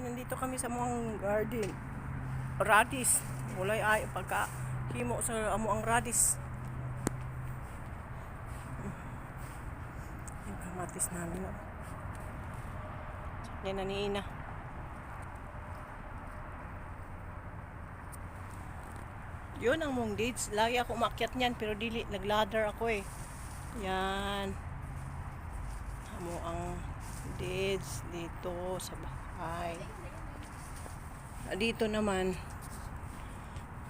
nandito kami sa muang garden. Radis. Walay ay pagka himo sa amuang radis. Yung kamatis namin. No? Yan na ni Ina. Yun ang mong dates. Lagi ako umakyat niyan pero dili nagladder ako eh. Yan. Amo ang dates dito sa bahay. Dito naman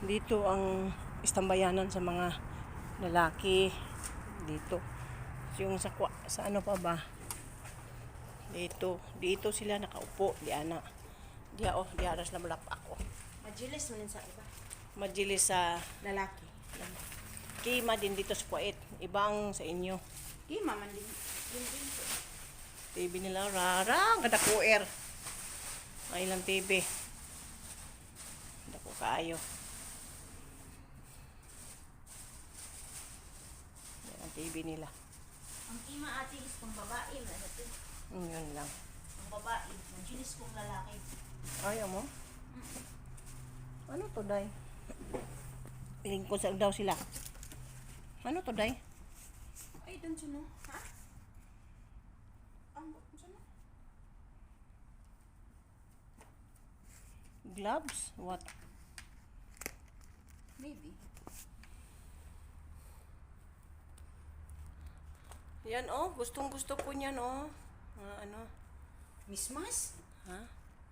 dito ang istambayanan sa mga lalaki dito. Yung sa ano pa ba? Dito sila nakaupo, di ana. Diya di aras na malap ako. Majilis man sa iba. Majilis sa Lalaki. Kima din dito sa Kuwait. Ibang sa inyo. Kima man din. TV nila rara, kada kuer. Ay lang TV. Dako kaayo. Yan ang TV nila. Ang kima ate is pang babae. Yun lang. Ang babae. Majilis kong lalaki. Ayaw mo? Ano to, Day? Lingkod sa daw sila. Ano to, Day? Ay, doon siya no? Ha? Ang siya no? Gloves? What? Maybe. Yan, oh. Gustong gusto ko niyan, oh. Ano? Mismas? Ha?